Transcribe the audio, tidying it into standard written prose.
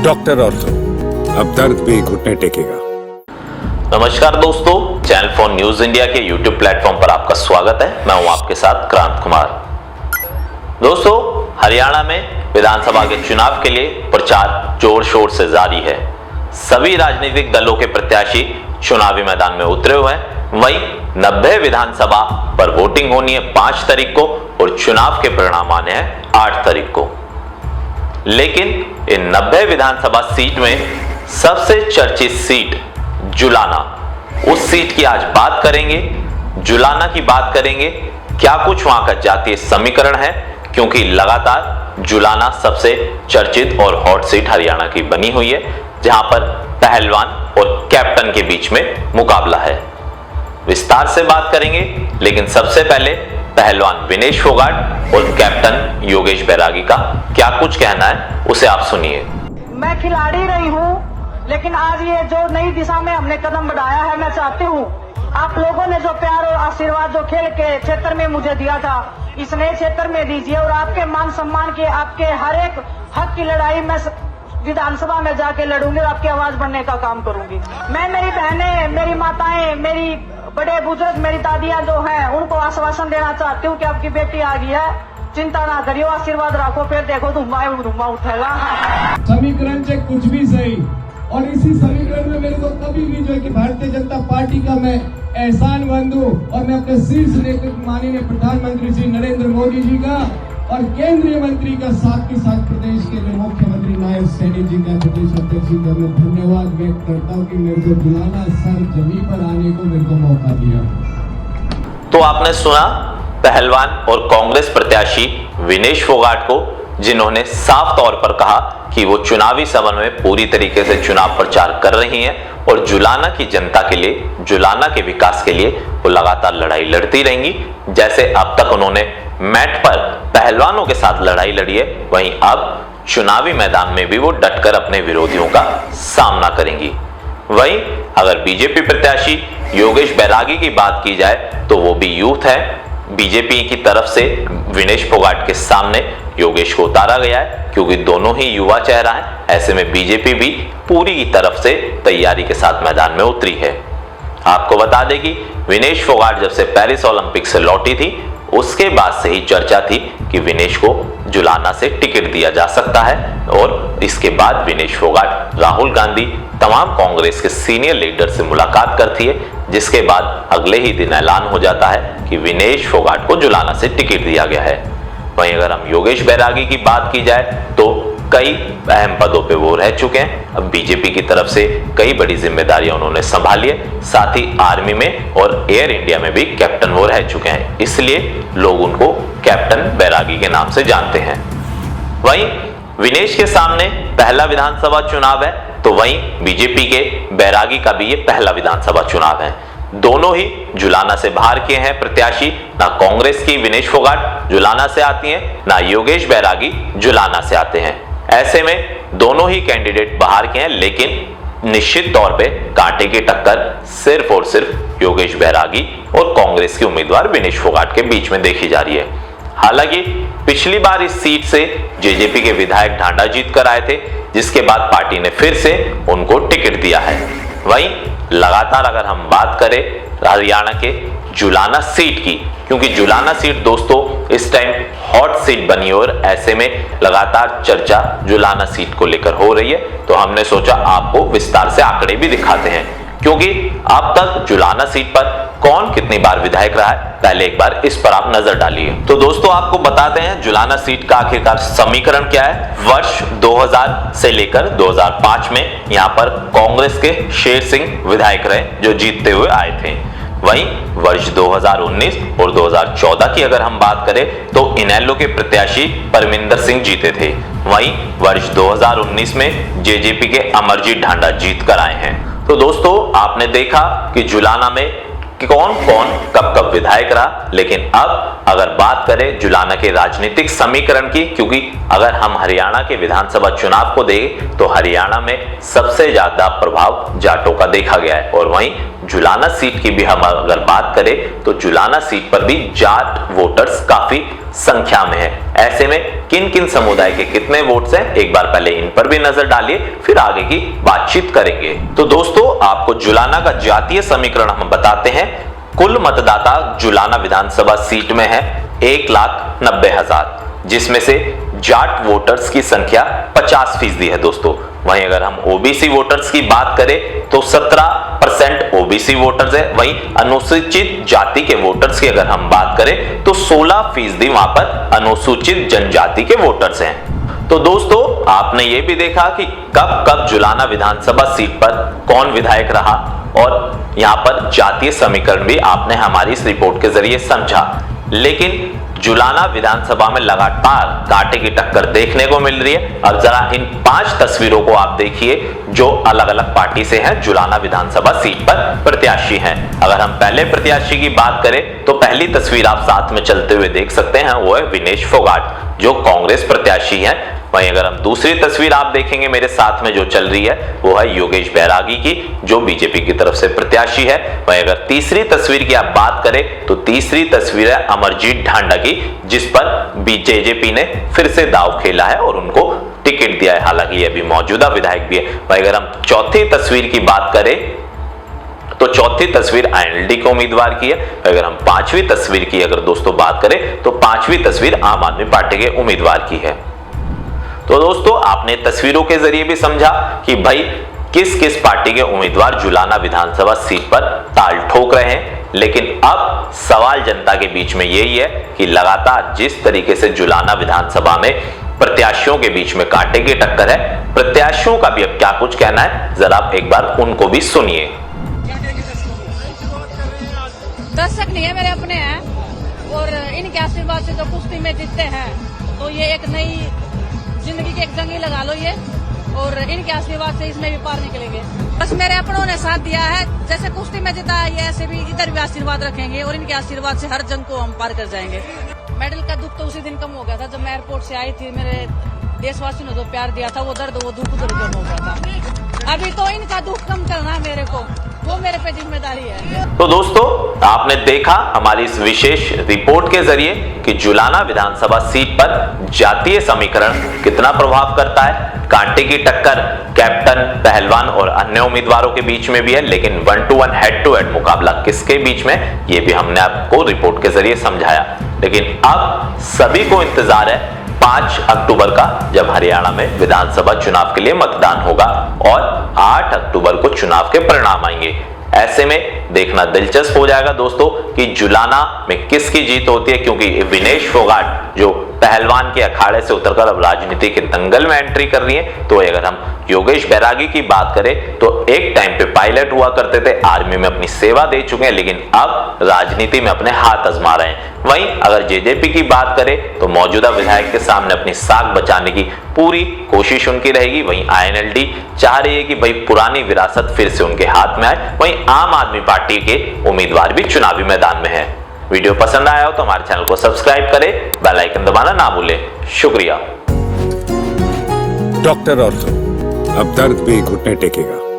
Doctor ortho, अब दर्द भी घुटने टेकेगा। नमस्कार दोस्तों, चैनल फॉर न्यूज इंडिया के यूट्यूब प्लेटफॉर्म पर आपका स्वागत है। मैं हूं आपके साथ क्रांत कुमार। दोस्तों, हरियाणा में विधानसभा के चुनाव के लिए प्रचार जोर शोर से जारी है। सभी राजनीतिक दलों के प्रत्याशी चुनावी मैदान में उतरे हुए हैं। वहीं 90 विधानसभा पर वोटिंग होनी है 5 तारीख को और चुनाव के परिणाम आने हैं 8 तारीख को। लेकिन इन 90 विधानसभा सीट में सबसे चर्चित सीट जुलाना, उस सीट की आज बात करेंगे। जुलाना की बात करेंगे, क्या कुछ वहां का जातीय समीकरण है, क्योंकि लगातार जुलाना सबसे चर्चित और हॉट सीट हरियाणा की बनी हुई है, जहां पर पहलवान और कैप्टन के बीच में मुकाबला है। विस्तार से बात करेंगे, लेकिन सबसे पहले पहलवान विनेश फोगाट और कैप्टन योगेश बैरागी का क्या कुछ कहना है, उसे आप सुनिए। मैं खिलाड़ी रही हूँ, लेकिन आज ये जो नई दिशा में हमने कदम बढ़ाया है, मैं चाहती हूँ आप लोगों ने जो प्यार और आशीर्वाद जो खेल के क्षेत्र में मुझे दिया था, इस नए क्षेत्र में दीजिए और आपके मान सम्मान के, आपके हर एक हक की लड़ाई मैं विधानसभा में जाके लड़ूंगी और आपकी आवाज बनने का काम करूंगी। मैं, मेरी बहनें, मेरी माताएं, मेरी बड़े बुजुर्ग, मेरी दादियां जो हैं, उनको आश्वासन देना चाहती हूँ कि आपकी बेटी आ गई है, चिंता ना करियो, आशीर्वाद रखो, फिर देखो धुम्मा उठेगा। समीकरण से कुछ भी सही, और इसी समीकरण में मेरे को कभी भी जो है कि भारतीय जनता पार्टी का मैं एहसानमंद हूँ और मैं अपने शीर्ष नेतृत्व माननीय प्रधानमंत्री श्री नरेंद्र मोदी जी का और केंद्रीय मंत्री का साथ के साथ प्रदेश के जो मुख्यमंत्री नायब सैनी जी का, प्रदेश अध्यक्ष जी का मैं धन्यवाद व्यक्त करता हूँ कि मेरे को बुलाना, सर जमीन पर आने को मेरे को मौका दिया। तो आपने सुना पहलवान और कांग्रेस प्रत्याशी विनेश फोगाट को, जिन्होंने साफ तौर पर कहा कि वो चुनावी सभा में पूरी तरीके से चुनाव प्रचार कर रही हैं और जुलाना की जनता के लिए, जुलाना के विकास के लिए वो लगातार लड़ाई लड़ती रहेंगी। जैसे अब तक उन्होंने मैट पर पहलवानों के साथ लड़ाई लड़ी है, वहीं अब चुनावी मैदान में भी वो डटकर अपने विरोधियों का सामना करेंगी। वहीं अगर बीजेपी प्रत्याशी योगेश बैरागी की बात की जाए तो वो भी यूथ है। बीजेपी की तरफ से विनेश फोगाट के सामने योगेश को उतारा गया है, क्योंकि दोनों ही युवा चेहरा है। ऐसे में बीजेपी भी पूरी तरफ से तैयारी के साथ मैदान में उतरी है। आपको बता दें कि विनेश फोगाट जब से पेरिस ओलंपिक से लौटी थी, उसके बाद से ही चर्चा थी कि विनेश को जुलाना से टिकट दिया जा सकता है, और इसके बाद विनेश फोगाट राहुल गांधी, तमाम कांग्रेस के सीनियर लीडर से मुलाकात करती है, जिसके बाद अगले ही दिन ऐलान हो जाता है कि विनेश फोगाट को जुलाना से टिकट दिया गया है। वहीं अगर हम योगेश बैरागी की बात की जाए तो कई अहम पदों पे वो रह चुके हैं। अब बीजेपी की तरफ से कई बड़ी जिम्मेदारियां उन्होंने संभाली है, साथ ही आर्मी में और एयर इंडिया में भी कैप्टन वो रह चुके हैं, इसलिए लोग उनको कैप्टन बैरागी के नाम से जानते हैं। वहीं विनेश के सामने पहला विधानसभा चुनाव है, तो वहीं बीजेपी के बैरागी का भी ये पहला विधानसभा चुनाव है। दोनों ही जुलाना से बाहर के हैं प्रत्याशी। ना कांग्रेस की विनेश फोगाट जुलाना से आती हैं, ना योगेश बैरागी जुलाना से आते हैं। ऐसे में दोनों ही कैंडिडेट बाहर के हैं, लेकिन निश्चित तौर पे कांटे की टक्कर सिर्फ और सिर्फ योगेश बैरागी और कांग्रेस के उम्मीदवार विनेश फोगाट के बीच में देखी जा रही है। हालांकि पिछली बार इस सीट से जेजेपी के विधायक ढांडा जीत कर आए थे, जिसके बाद पार्टी ने फिर से उनको टिकट दिया है। वहीं लगातार अगर हम बात करें हरियाणा के जुलाना सीट की, क्योंकि जुलाना सीट दोस्तों इस टाइम हॉट सीट बनी और ऐसे में लगातार चर्चा जुलाना सीट को लेकर हो रही है, तो हमने सोचा आपको विस्तार से आंकड़े भी दिखाते हैं, क्योंकि अब तक जुलाना सीट पर कौन कितनी बार विधायक रहा है, पहले एक बार इस पर आप नजर डालिए। तो दोस्तों आपको बताते हैं जुलाना सीट का आखिरकार समीकरण क्या है। वर्ष 2000 से लेकर 2005 में यहाँ पर कांग्रेस के शेर सिंह विधायक रहे, जो जीतते हुए आए थे। वहीं वर्ष 2019 और 2014 की अगर हम बात करें तो इनेलो के प्रत्याशी परमिंदर सिंह जीते थे। वहीं वर्ष 2019 में जेजेपी के अमरजीत ढांडा जीत कर आए हैं। तो दोस्तों आपने देखा कि जुलाना में कि कौन कौन कब कब विधायक रहा, लेकिन अब अगर बात करें जुलाना के राजनीतिक समीकरण की, क्योंकि अगर हम हरियाणा के विधानसभा चुनाव को देखें तो हरियाणा में सबसे ज्यादा प्रभाव जाटों का देखा गया है, और वहीं जुलाना सीट की भी हम अगर बात करें तो जुलाना सीट पर भी जाट वोटर्स काफी संख्या में है। ऐसे में किन किन समुदाय के कितने वोट्स हैं, एक बार पहले इन पर भी नजर डालिए, फिर आगे की बातचीत करेंगे। तो दोस्तों, आपको जुलाना का जातीय समीकरण हम बताते हैं। कुल मतदाता जुलाना विधानसभा सीट में है 1,90,000, जिसमें से जाट वोटर्स की संख्या 50% है दोस्तों। वहीं अगर हम ओबीसी वोटर्स की बात करें तो 17% ओबीसी वोटर्स है। वहीं अनुसूचित जाति के वोटर्स की अगर हम बात करें तो 16% वहां पर अनुसूचित जनजाति के वोटर्स हैं। तो दोस्तों, आपने ये भी देखा कि कब कब जुलाना विधानसभा सीट पर कौन विधायक रहा और यहां पर जातीय समीकरण भी आपने हमारी इस रिपोर्ट के जरिए समझा। लेकिन जुलाना विधानसभा में लगातार कांटे की टक्कर देखने को मिल रही है। अब जरा इन 5 तस्वीरों को आप देखिए जो अलग अलग पार्टी से हैं, जुलाना विधानसभा सीट पर प्रत्याशी हैं। अगर हम पहले प्रत्याशी की बात करें तो पहली तस्वीर आप साथ में चलते हुए देख सकते हैं, वो है विनेश फोगाट जो कांग्रेस प्रत्याशी हैं। वहीं अगर हम दूसरी तस्वीर आप देखेंगे मेरे साथ में जो चल रही है वो है योगेश बैरागी की, जो बीजेपी की तरफ से प्रत्याशी है। वहीं अगर तीसरी तस्वीर की आप बात करें तो तीसरी तस्वीर है अमरजीत ढांडा की, जिस पर बीजेपी ने फिर से दांव खेला है और उनको टिकट दिया है, हालांकि ये भी मौजूदा विधायक भी है। वहीं अगर हम चौथी तस्वीर की बात करें तो चौथी तस्वीर आईएनएलडी के उम्मीदवार की है। अगर हम पांचवी तस्वीर की अगर दोस्तों बात करें तो पांचवी तस्वीर आम आदमी पार्टी के उम्मीदवार की है। तो दोस्तों, आपने तस्वीरों के जरिए भी समझा कि भाई किस किस पार्टी के उम्मीदवार जुलाना विधानसभा सीट पर ताल ठोक रहे हैं। लेकिन अब सवाल जनता के बीच में यही है कि लगातार जिस तरीके से जुलाना विधानसभा में प्रत्याशियों के बीच में कांटे की टक्कर है, प्रत्याशियों का भी अब क्या कुछ कहना है, जरा आप एक बार उनको भी सुनिए। दर्शक नहीं है, मेरे अपने हैं और इनके आशीर्वाद से जो कुश्ती में जीतते हैं तो ये एक नई जिंदगी की एक जंगी लगा लो ये, और इनके आशीर्वाद से इसमें भी पार निकलेंगे। बस मेरे अपनों ने साथ दिया है, जैसे कुश्ती में जीता है ऐसे भी इधर भी आशीर्वाद रखेंगे और इनके आशीर्वाद से हर जंग को हम पार कर जाएंगे। मेडल का दुख तो उसी दिन कम हो गया था जब मैं एयरपोर्ट से आई थी। मेरे देशवासियों ने जो प्यार दिया था वो दर्द वो दुख उधर कम हो गया था। अभी तो इनका दुख कम करना है मेरे को, वो मेरे पे जिम्मेदारी है। तो दोस्तों, आपने देखा हमारी इस विशेष रिपोर्ट के जरिए कि जुलाना विधानसभा सीट पर जातीय समीकरण कितना प्रभाव करता है। कांटे की टक्कर कैप्टन, पहलवान और अन्य उम्मीदवारों के बीच में भी है, लेकिन 1 to 1 हेड टू हेड मुकाबला किसके बीच में, ये भी हमने आपको रिपोर्ट के जरिए समझाया। लेकिन अब सभी को इंतजार है 5 अक्टूबर का, जब हरियाणा में विधानसभा चुनाव के लिए मतदान होगा और 8 अक्टूबर को चुनाव के परिणाम आएंगे। ऐसे में देखना दिलचस्प हो जाएगा दोस्तों कि जुलाना में किसकी जीत होती है, क्योंकि विनेश फोगाट जो पहलवान के अखाड़े से उतरकर अब राजनीति के दंगल में एंट्री कर रही है। तो अगर हम योगेश बैरागी की बात करें तो एक टाइम पे पायलट हुआ करते थे, आर्मी में अपनी सेवा दे चुके हैं, लेकिन अब राजनीति में अपने हाथ आजमा रहे हैं। वहीं अगर जेजेपी की बात करें तो मौजूदा विधायक के सामने अपनी साख बचाने की पूरी कोशिश उनकी रहेगी। वहीं आईएनएलडी चाह रही है कि भाई पुरानी विरासत फिर से उनके हाथ में आए। वहीं आम आदमी पार्टी के उम्मीदवार भी चुनावी मैदान में है। वीडियो पसंद आया हो तो हमारे चैनल को सब्सक्राइब करें, बेल आइकन दबाना ना भूलें। शुक्रिया। डॉक्टर ऑर्थो, अब दर्द भी घुटने टेकेगा।